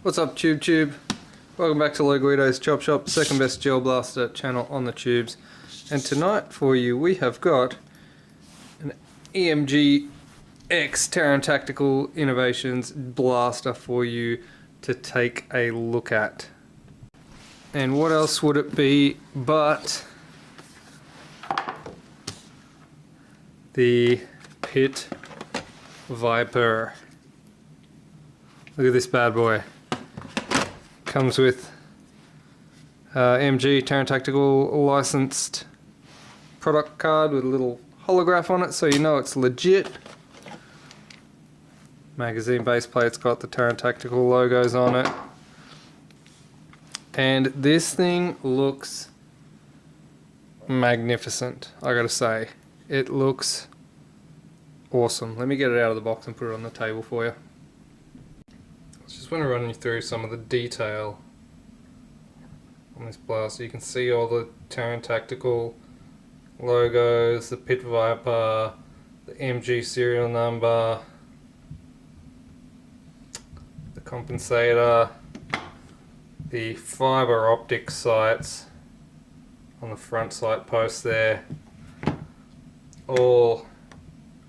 What's up, Tube? Welcome back to Guido's Chop Shop, second best gel blaster channel on the tubes. And tonight for you we have got an EMG X Terran Tactical Innovations blaster for you to take a look at. And what else would it be but the Pit Viper. Look at this bad boy. Comes with EMG Terran Tactical licensed product card with a little holograph on it, so you know it's legit. Magazine base plate's got the Terran Tactical logos on it. And this thing looks magnificent, I gotta say. It looks awesome. Let me get it out of the box and put it on the table for you. Just want to run you through some of the detail on this blaster. You can see all the Terran Tactical logos, the Pit Viper, the MG serial number, the compensator, the fiber optic sights on the front sight post there. All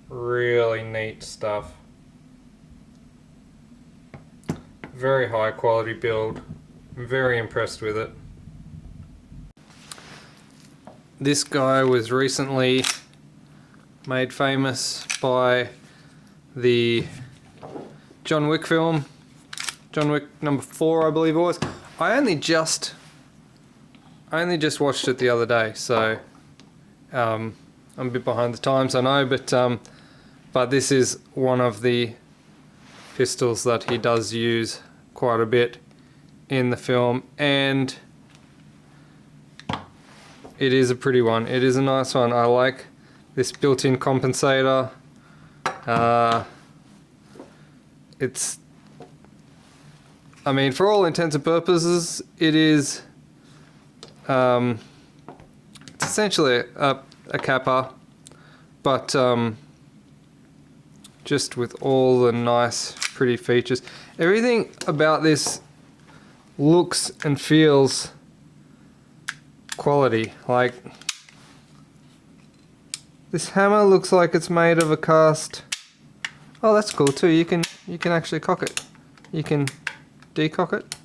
really neat stuff. Very high quality build. I'm very impressed with it. This guy was recently made famous by the John Wick film. John Wick number 4, I believe it was. I only just watched it the other day, so I'm a bit behind the times, I know, but this is one of the pistols that he does use quite a bit in the film, and it is a pretty one. It is a nice one. I like this built-in compensator. It's, I mean, for all intents and purposes, it is it's essentially a kappa, but just with all the nice pretty features. Everything about this looks and feels quality. Like, this hammer looks like it's made of a cast. Oh, that's cool too. You can actually cock it. You can decock it,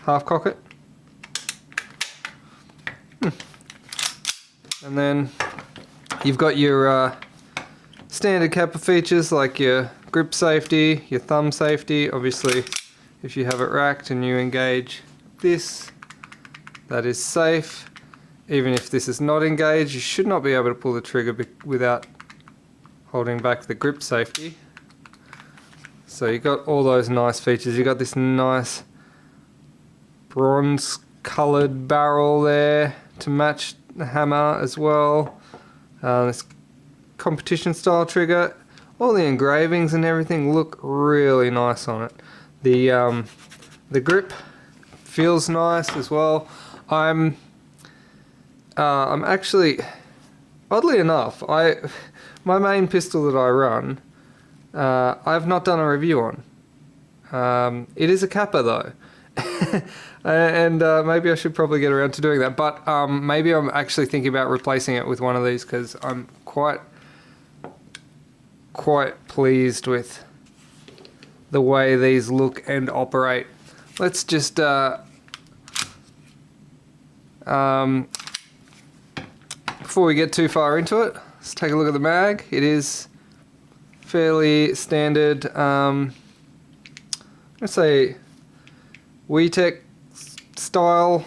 half cock it, and then you've got your standard kappa features like your grip safety, your thumb safety. Obviously, if you have it racked and you engage this, that is safe. Even if this is not engaged, you should not be able to pull the trigger without holding back the grip safety. So you got all those nice features. You got this nice bronze colored barrel there to match the hammer as well. This competition style trigger. All the engravings and everything look really nice on it. The grip feels nice as well. I'm actually, oddly enough, my main pistol that I run, I've not done a review on. It is a kappa though, and maybe I should probably get around to doing that. But maybe I'm actually thinking about replacing it with one of these because I'm quite pleased with the way these look and operate. Let's just before we get too far into it, let's take a look at the mag. It is fairly standard, let's say WeTech style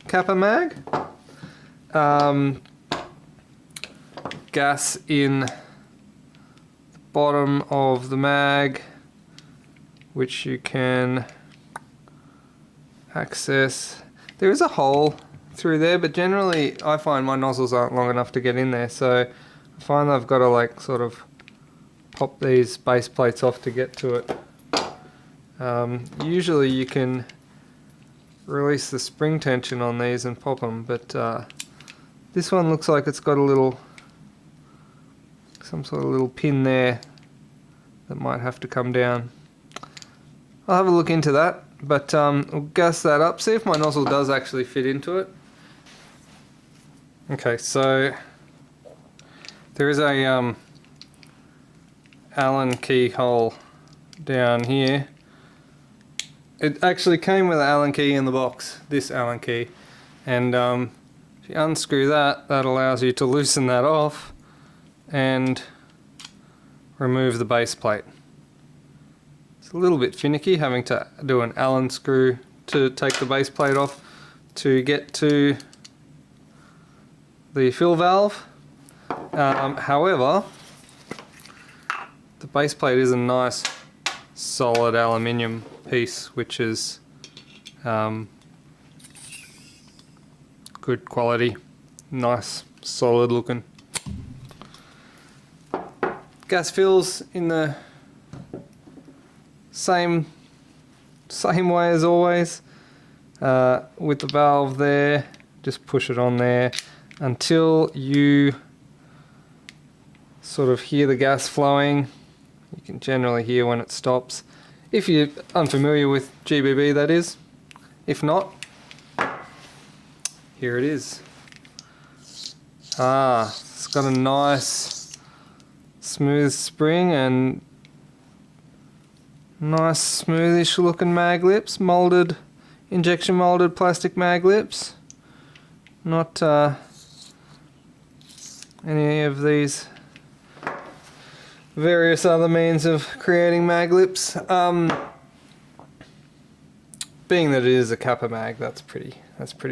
kappa mag. Gas in the bottom of the mag, which you can access. There is a hole through there, but generally I find my nozzles aren't long enough to get in there, so I find I've got to like sort of pop these base plates off to get to it. Usually you can release the spring tension on these and pop them, but this one looks like it's got a little, some sort of little pin there that might have to come down. I'll have a look into that, but we'll gas that up, see if my nozzle does actually fit into it. Okay, so there is a Allen key hole down here. It actually came with an Allen key in the box, this Allen key, and if you unscrew that, that allows you to loosen that off and remove the base plate. It's a little bit finicky having to do an Allen screw to take the base plate off to get to the fill valve. However, the base plate is a nice solid aluminium piece, which is good quality, nice solid looking. Gas fills in the same way as always, with the valve there. Just push it on there until you sort of hear the gas flowing. You can generally hear when it stops. If you're unfamiliar with GBB, that is. If not, here it is. It's got a nice smooth spring and nice smoothish looking mag lips, molded, injection molded plastic mag lips. Not any of these various other means of creating mag lips. Being that it is a Kappa mag, that's pretty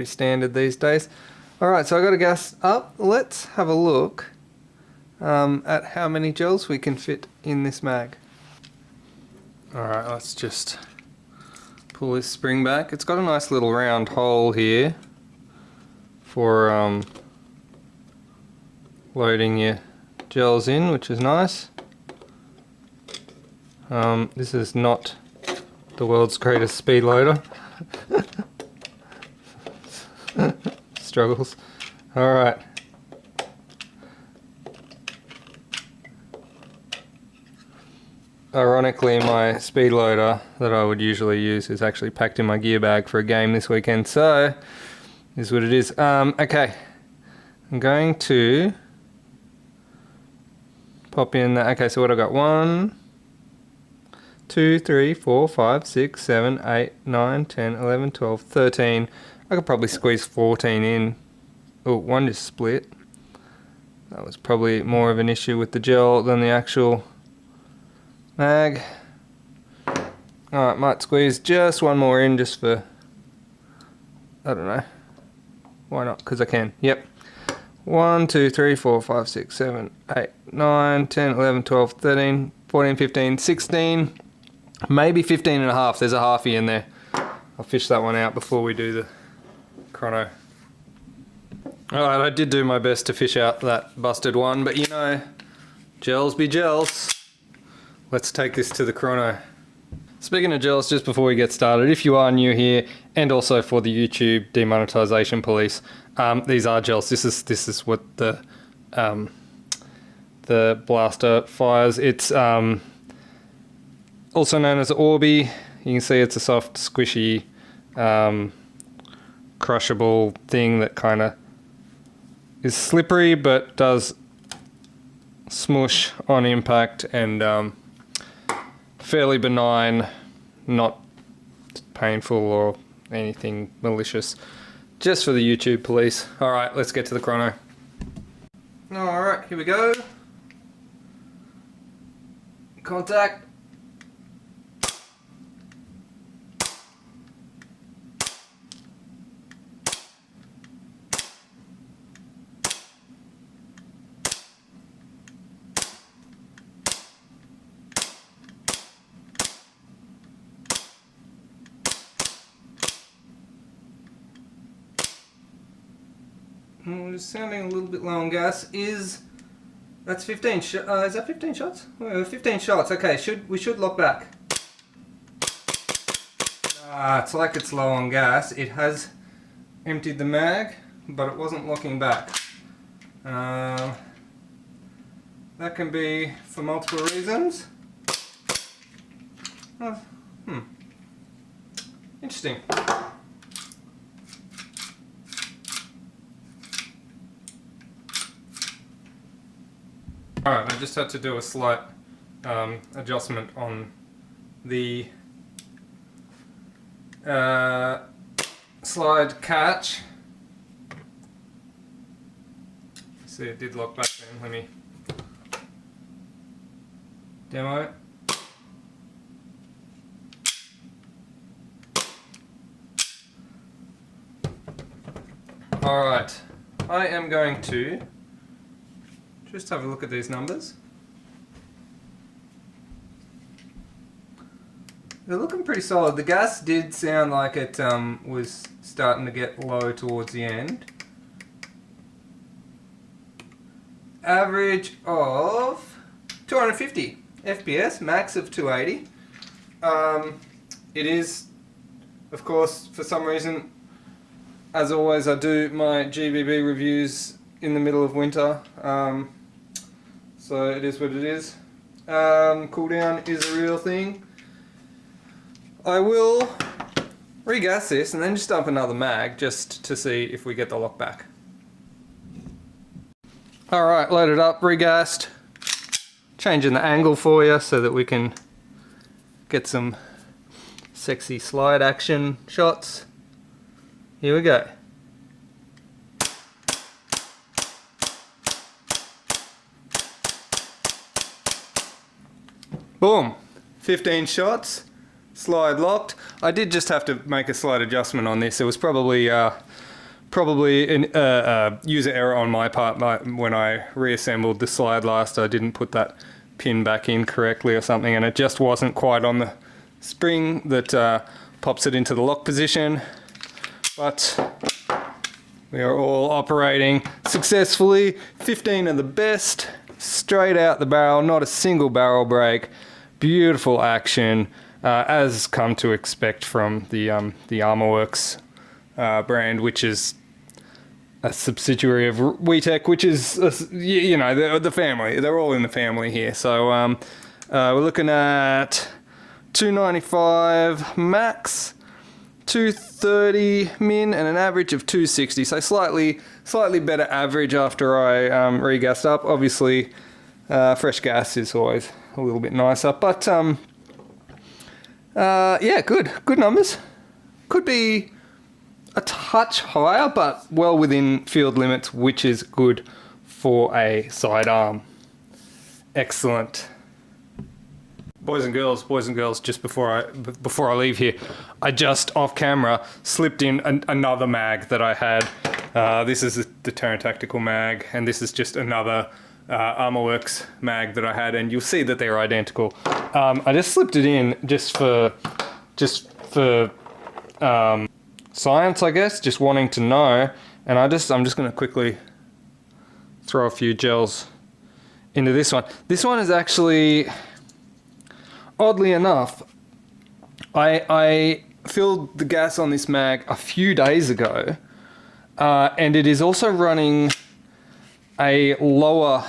standard these days. Alright, so I got a gas up. Let's have a look at how many gels we can fit in this mag. Alright, let's just pull this spring back. It's got a nice little round hole here for loading your gels in, which is nice. This is not the world's greatest speed loader. Struggles. Alright. Ironically, my speed loader that I would usually use is actually packed in my gear bag for a game this weekend, so this is what it is. Okay, I'm going to pop in that. Okay, so what I got? 1, 2, 3, 4, 5, 6, 7, 8, 9, 10, 11, 12, 13. I could probably squeeze 14 in. Oh, one just split. That was probably more of an issue with the gel than the actual mag. Alright, might squeeze just one more in just for, I don't know. Why not? Because I can. Yep. 1, 2, 3, 4, 5, 6, 7, 8, 9, 10, 11, 12, 13, 14, 15, 16. Maybe 15 and a half. There's a halfie in there. I'll fish that one out before we do the chrono. Alright, I did do my best to fish out that busted one, but you know, gels be gels. Let's take this to the chrono. Speaking of gels, just before we get started, if you are new here, and also for the YouTube demonetization police, these are gels. This is what the blaster fires. It's also known as Orbi. You can see it's a soft, squishy, crushable thing that kind of is slippery but does smush on impact, and fairly benign, not painful or anything malicious. Just for the YouTube police. Alright, let's get to the chrono. Alright, here we go. Contact. We're sounding a little bit low on gas. That's 15 is that 15 shots? 15 shots. Okay, we should lock back. It's like it's low on gas. It has emptied the mag, but it wasn't locking back. That can be for multiple reasons. Interesting. Alright, I just had to do a slight adjustment on the slide catch. See, it did lock back then. Let me demo it. Alright, I am going to just have a look at these numbers. They're looking pretty solid. The gas did sound like it was starting to get low towards the end. Average of 250 FPS, max of 280. It is, of course, for some reason, as always, I do my GBB reviews in the middle of winter, so it is what it is. Cooldown is a real thing. I will regas this and then just dump another mag just to see if we get the lock back. Alright, loaded up, regassed. Changing the angle for you so that we can get some sexy slide action shots. Here we go. Boom! 15 shots. Slide locked. I did just have to make a slight adjustment on this. It was probably an user error on my part when I reassembled the slide last. I didn't put that pin back in correctly or something, and it just wasn't quite on the spring that pops it into the lock position. But we are all operating successfully. 15 of the best, straight out the barrel, not a single barrel break. Beautiful action. As come to expect from the ArmorWorks brand, which is a subsidiary of WeTech, which is, you know, the family. They're all in the family here. So we're looking at 295 max, 230 min, and an average of 260. So slightly better average after I regassed up. Obviously, fresh gas is always a little bit nicer, but yeah, good numbers. Could be a touch higher, but well within field limits, which is good for a sidearm. Excellent. Boys and girls, just before I leave here, I just off camera slipped in another mag that I had. This is the Terran Tactical mag, and this is just another ArmorWorks mag that I had, and you'll see that they're identical. I just slipped it in just for science, I guess, just wanting to know, and I'm just going to quickly throw a few gels into this one. This one is actually, oddly enough, I filled the gas on this mag a few days ago, and it is also running a lower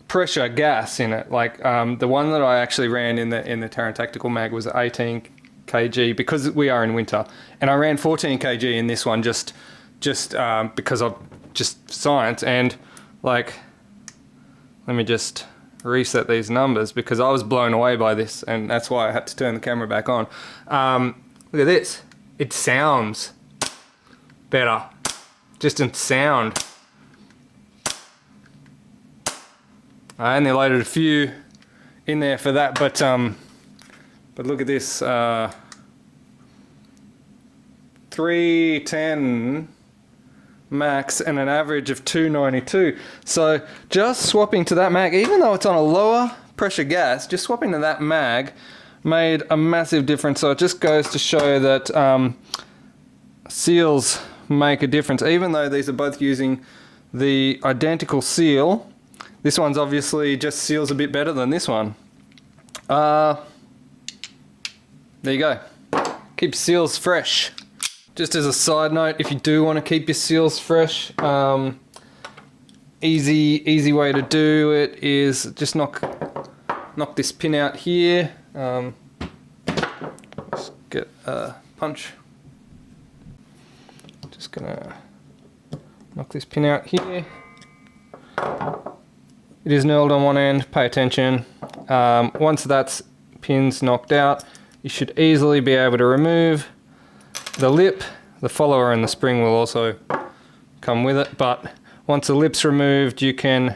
pressure gas in it. Like the one that I actually ran in the Terran Tactical mag was 18 kg because we are in winter, and I ran 14 kg in this one just because of just science. And like, let me just reset these numbers because I was blown away by this, and that's why I had to turn the camera back on. Look at this. It sounds better. Just in sound. I only loaded a few in there for that, but look at this. 310 max and an average of 292. So just swapping to that mag, even though it's on a lower pressure gas, just swapping to that mag made a massive difference. So it just goes to show that seals make a difference, even though these are both using the identical seal. This one's obviously just seals a bit better than this one. There you go. Keep seals fresh. Just as a side note, if you do want to keep your seals fresh, easy way to do it is just knock this pin out here. get a punch. Just gonna knock this pin out here. It is knurled on one end, pay attention. Once that's pin's knocked out, you should easily be able to remove the lip. The follower and the spring will also come with it, but once the lip's removed, you can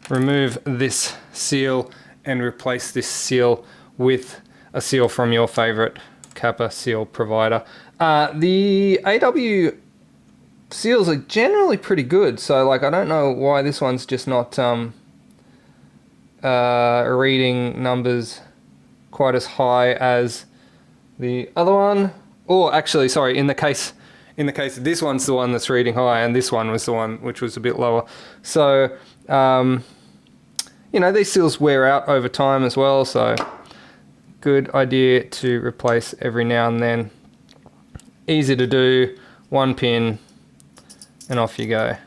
remove this seal and replace this seal with a seal from your favorite Kappa seal provider. The AW seals are generally pretty good, so like I don't know why this one's just not reading numbers quite as high as the other one. Or actually, sorry, in the case of this one's the one that's reading high, and this one was the one which was a bit lower. So you know, these seals wear out over time as well, so good idea to replace every now and then. Easy to do, one pin and off you go.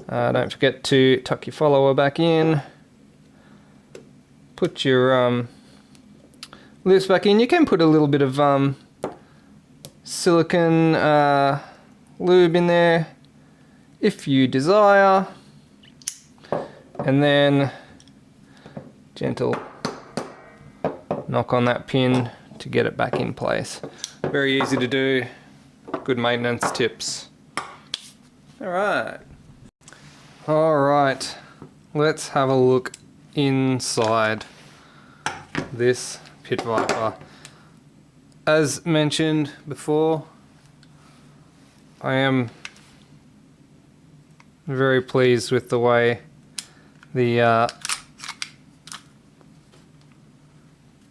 Don't forget to tuck your follower back in. Put your lips back in. You can put a little bit of silicone lube in there if you desire, and then gentle knock on that pin to get it back in place. Very easy to do, good maintenance tips. Alright, let's have a look inside this Pit Viper. As mentioned before, I am very pleased with the way the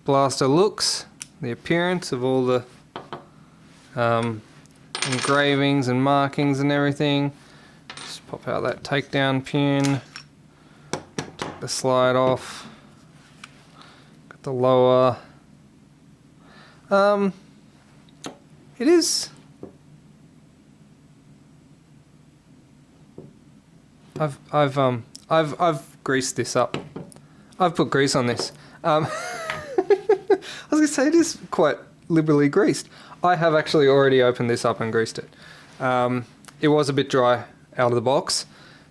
blaster looks, the appearance of all the engravings and markings and everything. Just pop out that takedown pin, take the slide off, got the lower. It is. I've greased this up. I've put grease on this. I was gonna say it is quite liberally greased. I have actually already opened this up and greased it. It was a bit dry out of the box,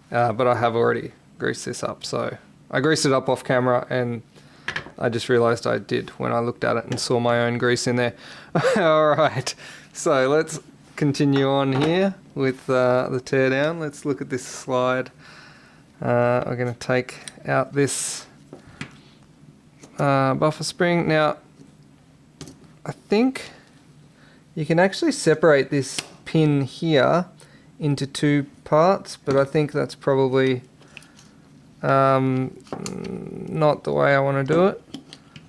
but I have already greased this up. So I greased it up off camera, and I just realised I did when I looked at it and saw my own grease in there. Alright, so let's continue on here with the teardown. Let's look at this slide. I'm going to take out this buffer spring. Now, I think you can actually separate this pin here into two parts, but I think that's probably not the way I want to do it.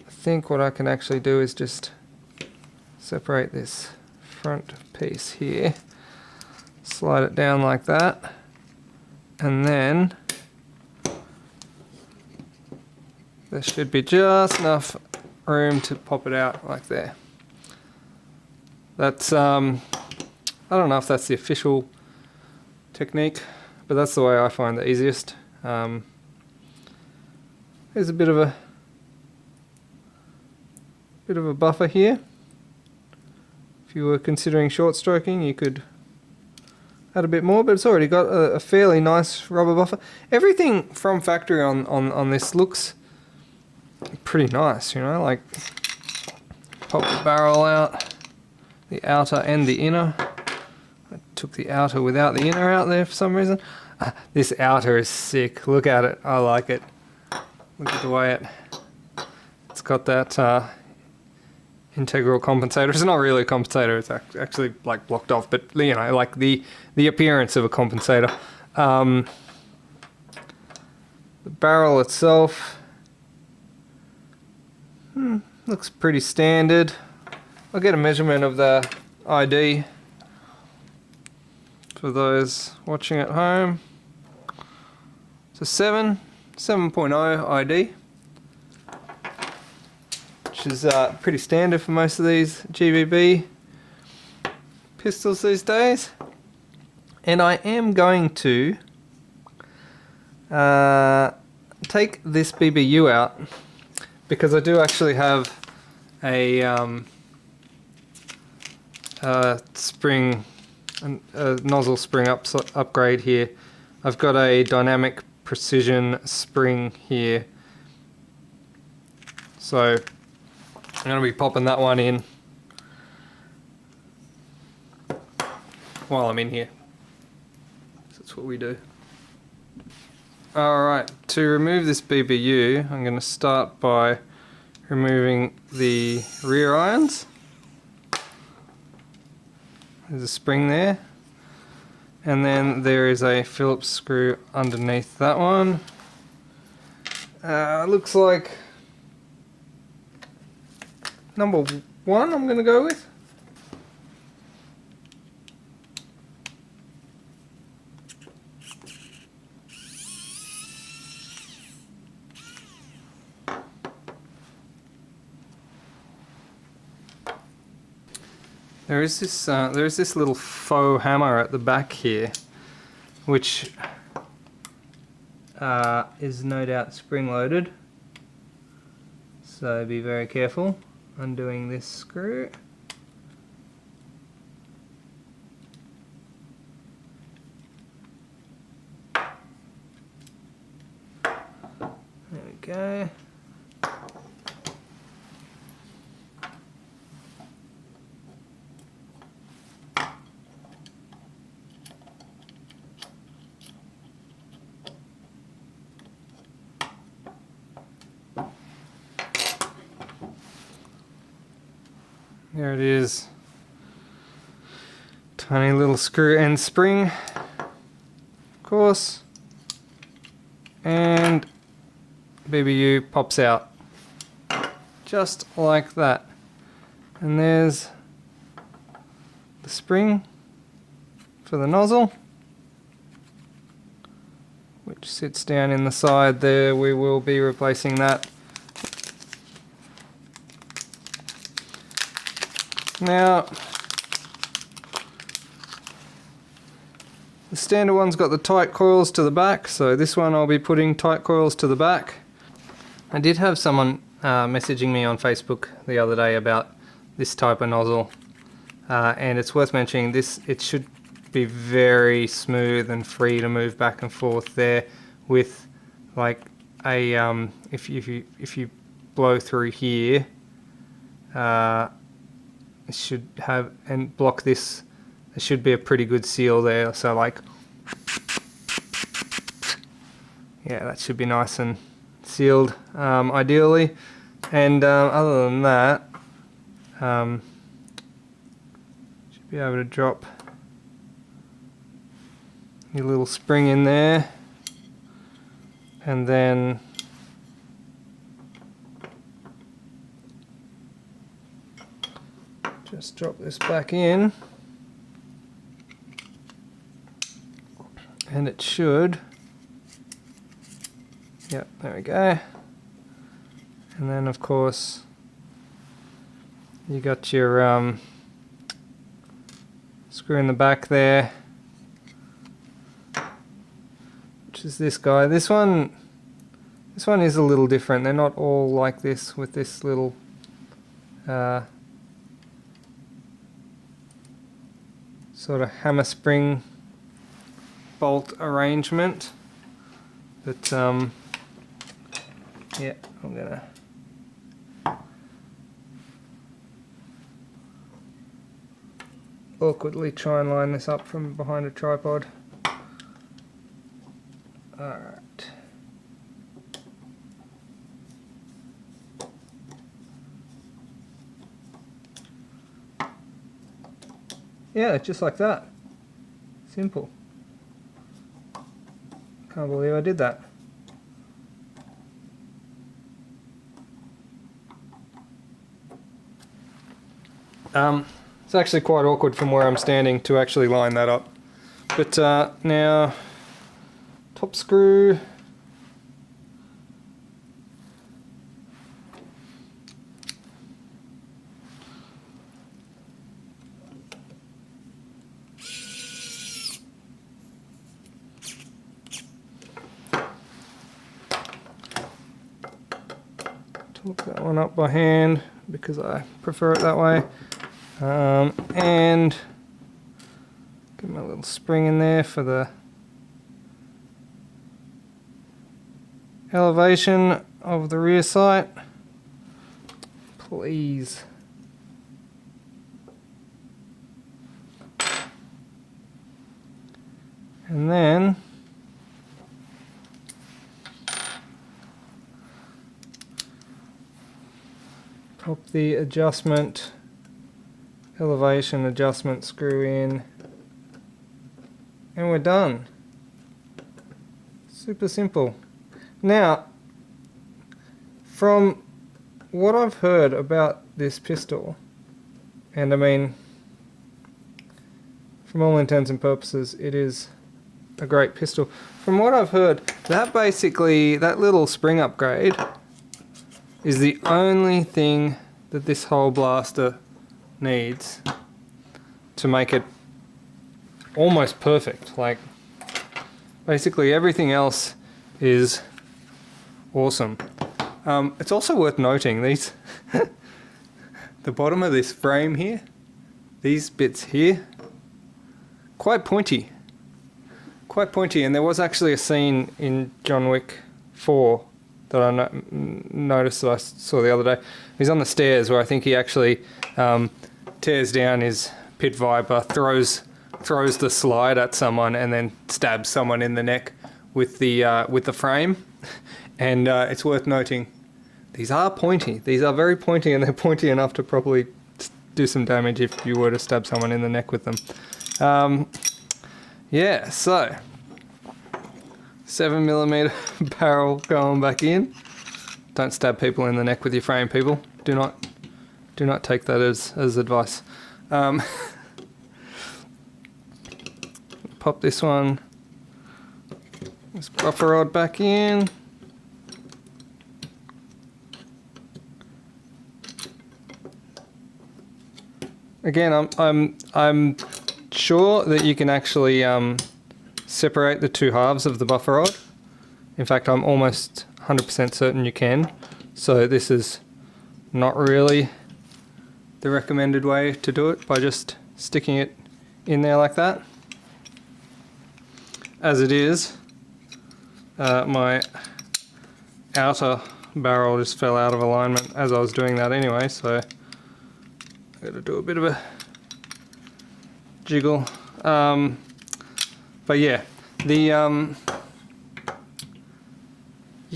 I think what I can actually do is just separate this front piece here, slide it down like that, and then there should be just enough room to pop it out like there. That's I don't know if that's the official technique, but that's the way I find the easiest. There's a bit of a buffer here. If you were considering short stroking, you could add a bit more, but it's already got a fairly nice rubber buffer. Everything from factory on this looks pretty nice, you know, like pop the barrel out, the outer and the inner. I took the outer without the inner out there for some reason. This outer is sick. Look at it. I like it. Look at the way it's got that integral compensator. It's not really a compensator. It's actually like blocked off, but you know, like the appearance of a compensator. The barrel itself looks pretty standard. I'll get a measurement of the ID for those watching at home. It's a 7.0 ID, which is pretty standard for most of these GBB pistols these days. And I am going to take this BBU out, because I do actually have a spring, a nozzle spring upgrade here. I've got a dynamic precision spring here, so I'm going to be popping that one in while I'm in here. That's what we do. Alright, to remove this BBU, I'm going to start by removing the rear irons. There's a spring there, and then there is a Phillips screw underneath that one. Looks like number 1 I'm going to go with. There is this little faux hammer at the back here, which is no doubt spring-loaded. So be very careful undoing this screw. There we go. There it is. Tiny little screw and spring, of course, and BBU pops out just like that. And there's the spring for the nozzle, which sits down in the side there. We will be replacing that. Now, the standard one's got the tight coils to the back, so this one I'll be putting tight coils to the back. I did have someone messaging me on Facebook the other day about this type of nozzle, and it's worth mentioning this. It should be very smooth and free to move back and forth there, with like a if you blow through here. It should have, and block this, there should be a pretty good seal there, so like, yeah, that should be nice and sealed, ideally. And other than that, should be able to drop your little spring in there, and then just drop this back in, and it should, yep, there we go. And then of course you got your screw in the back there, which is this guy. This one is a little different. They're not all like this, with this little sort of hammer spring bolt arrangement, but yeah, I'm gonna awkwardly try and line this up from behind a tripod. Alright. Yeah, just like that. Simple. Can't believe I did that. It's actually quite awkward from where I'm standing to actually line that up. But now, top screw. Torque that one up by hand because I prefer it that way. And give them a little spring in there for the elevation of the rear sight. Please. And then pop the elevation adjustment screw in, and we're done. Super simple. Now, from what I've heard about this pistol, and I mean, from all intents and purposes, it is a great pistol. From what I've heard, that little spring upgrade is the only thing that this whole blaster needs to make it almost perfect. Like, basically everything else is awesome. It's also worth noting these the bottom of this frame here, these bits here, quite pointy, and there was actually a scene in John Wick 4 that I noticed that I saw the other day. He's on the stairs where I think he actually tears down his Pit Viper, throws the slide at someone, and then stabs someone in the neck with the frame. And it's worth noting, these are pointy. These are very pointy, and they're pointy enough to probably do some damage if you were to stab someone in the neck with them. Yeah, so 7mm barrel going back in. Don't stab people in the neck with your frame, people. Do not take that as advice. Pop this buffer rod back in. Again, I'm sure that you can actually separate the two halves of the buffer rod. In fact, I'm almost 100% certain you can. So this is not really the recommended way to do it, by just sticking it in there like that. As it is, my outer barrel just fell out of alignment as I was doing that anyway, so I got to do a bit of a jiggle. But yeah, you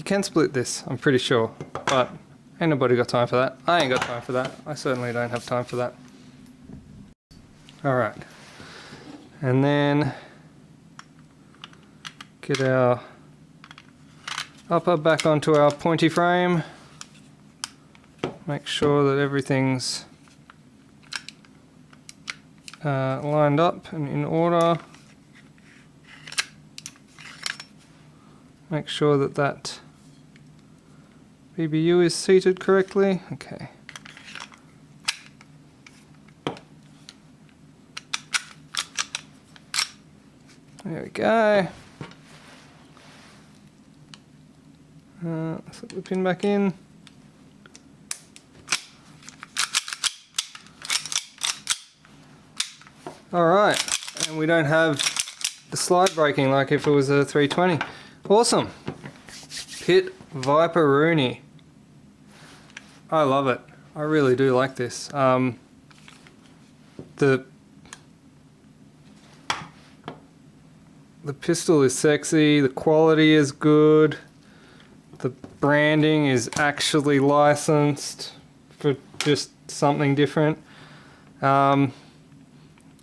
can split this, I'm pretty sure, but ain't nobody got time for that. I ain't got time for that. I certainly don't have time for that. Alright, and then get our upper back onto our pointy frame. Make sure that everything's lined up and in order. Make sure that BBU is seated correctly. Okay. There we go. Slip the pin back in. Alright, and we don't have the slide breaking like if it was a 320. Awesome. Pit Viper Rooney. I love it. I really do like this. The pistol is sexy, the quality is good, the branding is actually licensed for just something different, and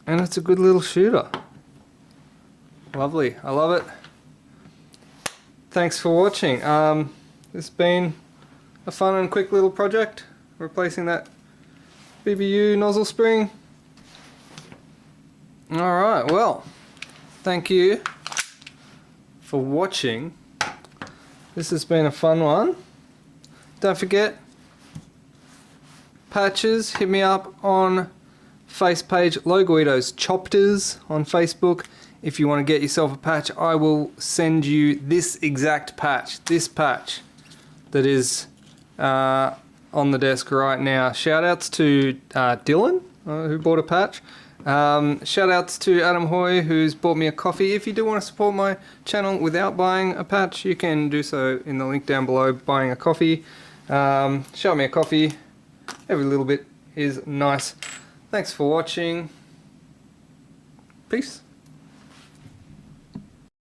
it's a good little shooter. Lovely, I love it. Thanks for watching. This has been a fun and quick little project, replacing that BBU nozzle spring. Alright, well, thank you for watching. This has been a fun one. Don't forget, patches, hit me up on face page Loguido's Chopters on Facebook. If you want to get yourself a patch, I will send you this exact patch, this patch that is on the desk right now. Shout outs to Dylan who bought a patch. Shout outs to Adam Hoy, who's bought me a coffee. If you do want to support my channel without buying a patch, you can do so in the link down below, buying a coffee. Shout me a coffee. Every little bit is nice. Thanks for watching. Peace.